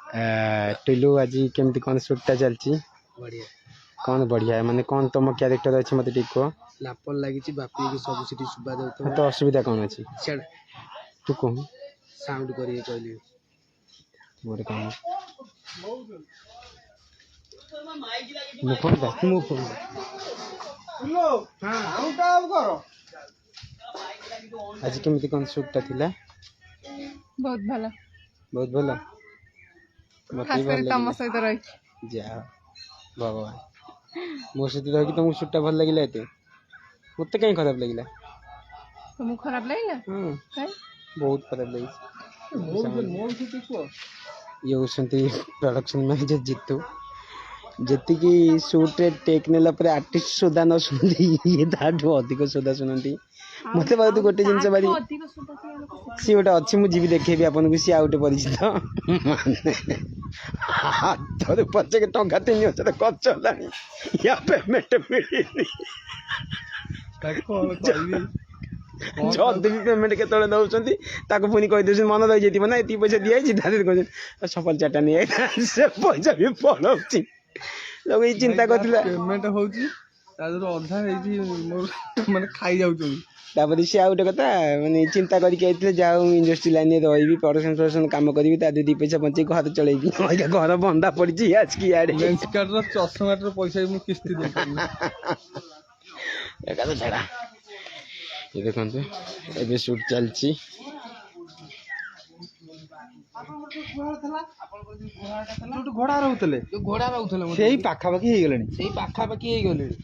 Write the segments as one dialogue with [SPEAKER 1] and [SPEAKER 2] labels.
[SPEAKER 1] टुलू आज केमती कौन शूटा चलती
[SPEAKER 2] बढ़िया
[SPEAKER 1] कौन बढ़िया है माने कौन तुम क्यारेक्टर अच्छे मत ठीक कह
[SPEAKER 2] लापन लगी बापी की सब सीटी सुबा दे
[SPEAKER 1] तो असुविधा कौन अच्छी
[SPEAKER 2] छेड़
[SPEAKER 1] तू कह
[SPEAKER 2] साउंड करिए कहली
[SPEAKER 1] मोर काम मु फोन दे मु फोन
[SPEAKER 2] हां आउट ऑफ करो
[SPEAKER 1] आज केमती कौन शूटा थिला
[SPEAKER 3] बहुत भला
[SPEAKER 1] बहुत भला
[SPEAKER 3] खास कर तम सहित रही
[SPEAKER 1] जा भगवान मो सहित रही तुमको शूटा भल लगिला एते मत कहीं खराब लगिला
[SPEAKER 3] तुमको खराब लगला
[SPEAKER 1] हां
[SPEAKER 3] काई
[SPEAKER 1] बहुत खराब लगी
[SPEAKER 2] मोर सीटी को
[SPEAKER 1] ये होसंती प्रोडक्शन मैनेजर जितू जेतिकी शूट रे टेक नेला पर आर्टिस्ट सुधा न सुनती ये ताठू अधिक सुधा सुनती मते बहुत गोटे जिंस बारी सी गोटे अच्छी मु जीवी देखेबी आपन को सी आउट परिचित हाथ पचे के टंका 3000 खर्च लानी या पेमेंट मिली जदि भी पेमेंट के दौरान ताको पुनी कह दे मन रही जाती ना ये पैसा दिखाई कह सफल चाटा नहीं से पैसा भी पड़ोची लोग ये चिंता करथिला
[SPEAKER 2] पेमेंट होची अधा माने खाई जाउछन
[SPEAKER 1] तापर सी आउ गोटे कथा माने चिंता करके आइथिले जाऊ इंडस्ट्री लाइन में रही प्रोडक्शन काम करी ता दी पैसा बचे घर चलेबी घर बंदा पड़ी आज की आड़े
[SPEAKER 2] चश्मा पैसा मु किस्ती दे
[SPEAKER 1] एका तो छाड़ा ये देखते ए शूट चलती
[SPEAKER 2] घोड़ा रोतले घोड़ा रोतले सेही पाखापाखी हे गेलेनी सेही पाखापाखी हे गेलेनी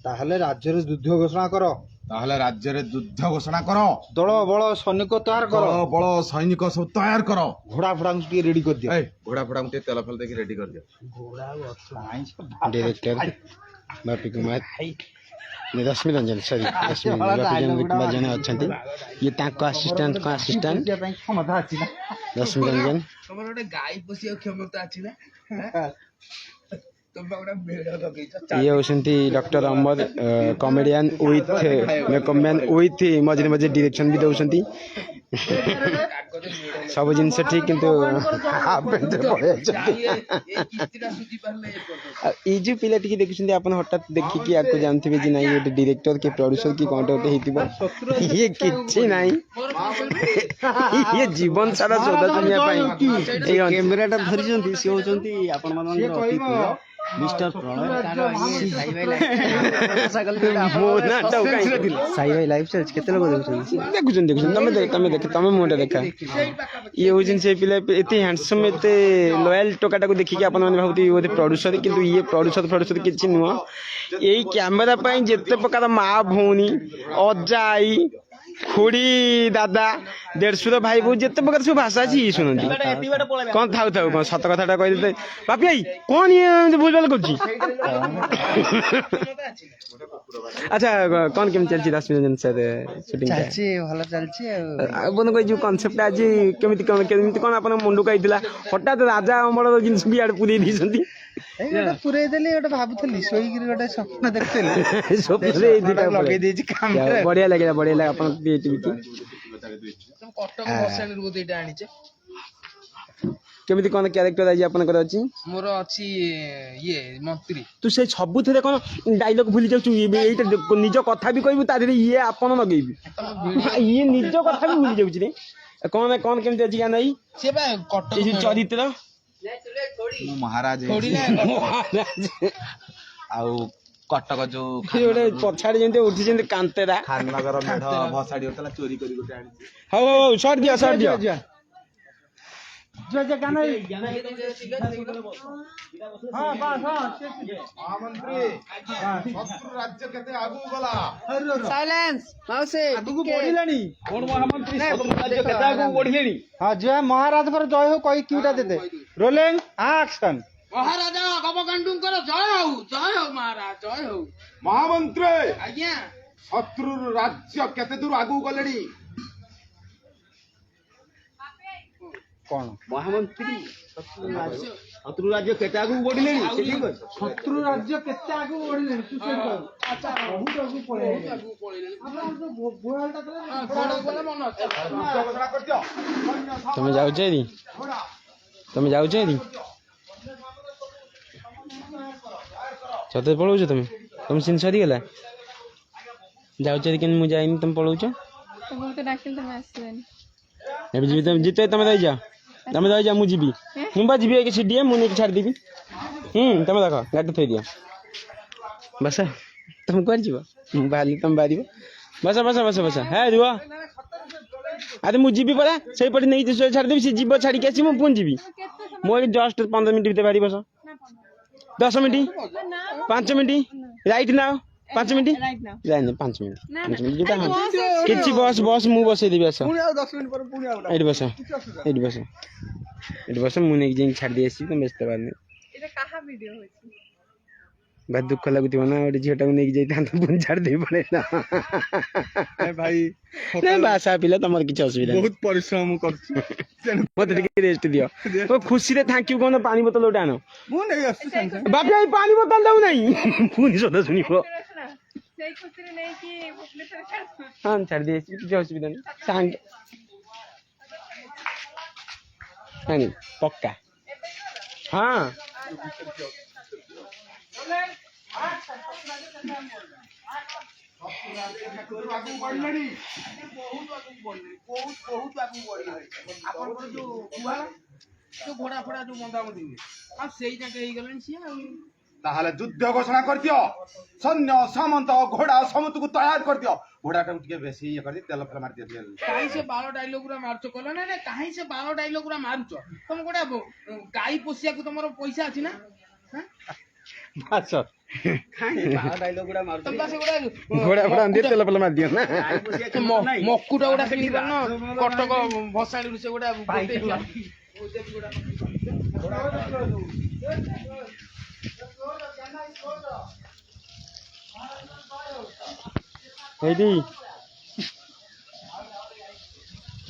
[SPEAKER 2] ताहले राज्य रे युद्ध घोषणा करो दल बल सैनिक तैयार करो
[SPEAKER 4] बल सैनिक सब तैयार करो
[SPEAKER 2] घोड़ा फोड़ा रेडी कर दियो
[SPEAKER 4] घोड़ा फोड़ा तेल फल देखी रेडी कर दियो
[SPEAKER 1] डायरेक्टर बापी कुमार रश्मि रंजन सॉरी रश्मि कुमार जन अच्छा ये असिस्टेंट को असिस्टेंट रश्मि रंजन
[SPEAKER 2] गाई पोषिया क्षमता अच्छी ना
[SPEAKER 1] ये होती doctor Amar comedian with makeup man with मझे मझे डायरेक्शन भी दौरान सब जिन ठीक किंतु ये जो पिला टी देखुं आप हठात देखिकी आपको जानते जी ना ये डायरेक्टर कि प्रोड्यूसर कि कौन गोटे ये किसी ना ये जीवन सारा सौदा दुनिया कैमेरा धरी सी होती मिस्टर साई भाई लाइफ स्टाइल केते लोग देखुछन देखुछन तमे मोटा देखा ये होजिन से पिला एते हैंडसम एते लॉयल टोकाटा को देखि के अपन माने भाबती ओते प्रोड्यूसर किंतु ये प्रोड्यूसर किछि नुह एई कैमरा पई जेते प्रकार मां भौनी अजाई खुड़ी दादा देढ़सुर भाई बहू जिते प्रकार सब भाषा अच्छी शुणती कौन था कौन सत कथा कह देते बापी भाई कौन ये भूल भाल कर अच्छा कौन केम चलती रश्मि रंजन सर शूटिंग
[SPEAKER 2] भल चलती
[SPEAKER 1] आपन जो कनसेप्ट आज केमिति कौन आपन मुंडू कहीला हठात राजा अमर जिन भी आड़ पूरे दी
[SPEAKER 2] पूरे देली गोटे भाबुथली सोईगिरी गोटे स्वप्न देखतेली
[SPEAKER 1] बढ़िया लगे अपन क्रिएटिविटी केमिति कोन कैरेक्टर आज अपन कर अछि
[SPEAKER 2] मोर अछि ये मंत्री
[SPEAKER 1] तू से सबु थरे कोन डायलॉग भूली जाउ एटा निज कथा भी कहबू तारे ये अपन लगेबी ये निज कथा भी भूली जाउ रे कोन कोन केमिति अछि गाना ई
[SPEAKER 2] से बा कटक
[SPEAKER 1] चरित्र
[SPEAKER 4] महाराज आउ कटक जो
[SPEAKER 1] गोटे पछाड़ी जेंते उठी जेंते कांतेरा
[SPEAKER 4] खाननगर मेढ भसाड़ी होतला चोरी करी गोटे आनी
[SPEAKER 1] हो शॉट दिया
[SPEAKER 2] जो गाना हां बस हां
[SPEAKER 4] महामंत्री शत्रु राज्य केते आगु गला
[SPEAKER 2] साइलेंस माउसे
[SPEAKER 4] आगु बढ़िलानी कोन महामंत्री शत्रु राज्य केते आगु बढ़िलेनी
[SPEAKER 2] हां जय महाराज कर जय हो कोई क्यूटा दे दे रोलिंग एक्शन
[SPEAKER 5] महाराजा गवकांडू करो जय हो महाराज जय हो
[SPEAKER 4] महामंत्री
[SPEAKER 5] आज्ञा
[SPEAKER 4] शत्रु राज्य केते दूर आगु गलेनी
[SPEAKER 2] कौन
[SPEAKER 1] महामंत्री शत्रु राज्य केते आगु बढ़िलेनी
[SPEAKER 2] शत्रु राज्य केते आगु बढ़िलेनी तू से कह अच्छा बहुत आगु पळे हमरा जो बोलटा
[SPEAKER 5] मन
[SPEAKER 4] घोषणा कर दियो
[SPEAKER 1] तुम जाउ छेरी ତମେ ଯାଉଛ ଏଠି ସତରେ ପଳଉଛ ତମେ ତମ ସିନ୍ ସରିଗଲା ଯାଉଛ ଏଠି କେମିତି ମୁଁ ଯାଇନି ତମେ ପଳଉଛ
[SPEAKER 3] ତମକୁ ତ ଡାକିଲି ତମେ ଆସିବନି।
[SPEAKER 1] ଏବେ ଯିବି ତମେ ଜିତ ତମେ ରହିଯାଅ ମୁଁ ଯିବି ମୁଁ ବା ଯିବି ଏଇକି ସିଡ଼ିଏ ମୁଁ ନେଇକି ଛାଡ଼ିଦେବି ତମେ ଦେଖ ଗାଡ଼ି ଥୋଇଦିଅ ବସ ତମେ କୁଆଡ଼େ ଯିବ ମୁଁ ବାହାରିଲି ତମେ ବାହାରିବ ବସ ବସ ବସ ବସ ହେ ରୁହ ଆରେ ମୁଁ ଯିବି ପରା ସେଇପଟେ ନେଇକି ଛାଡ଼ିଦେବି ସେ ଯିବ ଛାଡ଼ିକି ଆସିବି ମୁଁ ପୁଣି ଯିବି ମୁଁ ଏଠି ଜଷ୍ଟ 15 ମିନିଟ୍ ଭିତରେ ବାହାରି ବସ 10 ମିନିଟ୍ 5 ମିନିଟ୍ ରାଇଟ୍ ନାও 5 ମିନିଟ୍ ଯାଇନି 5 ମିନିଟ୍ ଯୋଉଟା କିଛି ବସ୍ ମୁଁ ବସେଇଦେବି ଆସ ଏଇଠି ବସ ଏଇଠି ବସ ଏଇଠି ବସ ମୁଁ ନେଇକି ଯାଇକି ଛାଡ଼ି ଦେଇ ଆସିବି ତମେ ବ୍ୟସ୍ତ ହେବାର ନାହିଁ।
[SPEAKER 3] ଏଇଟା କାହା ଭିଡିଓ ହଉଛି?
[SPEAKER 1] ଭାଇ ଦୁଃଖ ଲାଗୁଥିବ ନା ଗୋଟେ ଝିଅଟାକୁ ନେଇକି ଯାଇଥାନ୍ତ ପୁଣି ଛାଡ଼ିଦେବି ପଳେଇଲା
[SPEAKER 2] ଭାଇ
[SPEAKER 1] ବାସା ପିଲା ତମର କିଛି ଅସୁବିଧା ନାହିଁ
[SPEAKER 2] ବହୁତ ପରିଶ୍ରମ କରୁଛି
[SPEAKER 1] ମତେ ଟିକେ ରେଷ୍ଟ ଦିଅ ଖୁସିରେ ଥ୍ୟାଙ୍କ ୟୁ କହୁନ ପାଣି ବୋତଲ ଗୋଟେ ଆଣ
[SPEAKER 2] ମୁଁ ନେଇ ଆସୁଛି ସାଙ୍ଗେ ସାଙ୍ଗେ।
[SPEAKER 1] ବାପି ଏଇ ପାଣି ବୋତଲ ଦଉ ନାହିଁ ପୁଣି ସଦା ଶୁଣିବ
[SPEAKER 3] ସେଇ ଖୁସିରେ ନେଇକି ଭୁବନେଶ୍ୱର ଛାଡିବୁ।
[SPEAKER 1] ହଁ ଛାଡ଼ି ଦେଇ ଆସିବି କିଛି ଅସୁବିଧା ନାହିଁ ସାଙ୍ଗେ ନାଇଁ ପକ୍କା ହଁ
[SPEAKER 5] ଆପଣଙ୍କର ଯୋଉ ଘୋଡ଼ା ଫୋଡ଼ା ଯୋଉ ବନ୍ଧାବନ୍ଧି ହୁଏ ଆଉ ସେଇ ଯାକେ ହେଇଗଲେଣି ସିଏ ଆଉ
[SPEAKER 4] ତାହେଲେ ଯୁଦ୍ଧ ଘୋଷଣା କରିଦିଅ ସୈନ୍ୟ ସାମନ୍ତ ଘୋଡ଼ା ସମସ୍ତଙ୍କୁ ତୟାର କରିଦିଅ ଘୋଡ଼ାଟାକୁ ଟିକେ ବେଶୀ ଇଏ କରି ତେଲ ଫେଲ ମାରି ଦିଅ
[SPEAKER 5] କାହିଁ ସେ ବାଳ ଡାଇଲଗ ଗୁରା ମାରୁଛ କହିଲ ନା କାହିଁ ସେ ବାଳ ଡାଇଲଗ ଗୁରା ମାରୁଛ ତମେ ଗୋଟେ ଗାଈ ପୋଷିବାକୁ ତମର ପଇସା ଅଛି ନା
[SPEAKER 1] ବାସ
[SPEAKER 5] ତମେ ବା ସେଗୁଡା
[SPEAKER 1] ଘୋଡ଼ା ଫୋଡ଼ା ଆଣି ତେଲ ଫେଲ ମାରି ଦିଅ ନା
[SPEAKER 5] ମକୁଟା ଗୁଡା କିଣି ପାରୁନ କଟକ ଭସାଣିରୁ ସେଗୁଡା
[SPEAKER 1] ଏଇଠି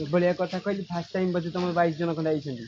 [SPEAKER 1] ଏଭଳିଆ କଥା କହିଲି ଫାର୍ଷ୍ଟ ଟାଇମ୍ ବୋଧେ ତମର 22 ଜଣ ଖଣ୍ଡେ ଆଇଛନ୍ତି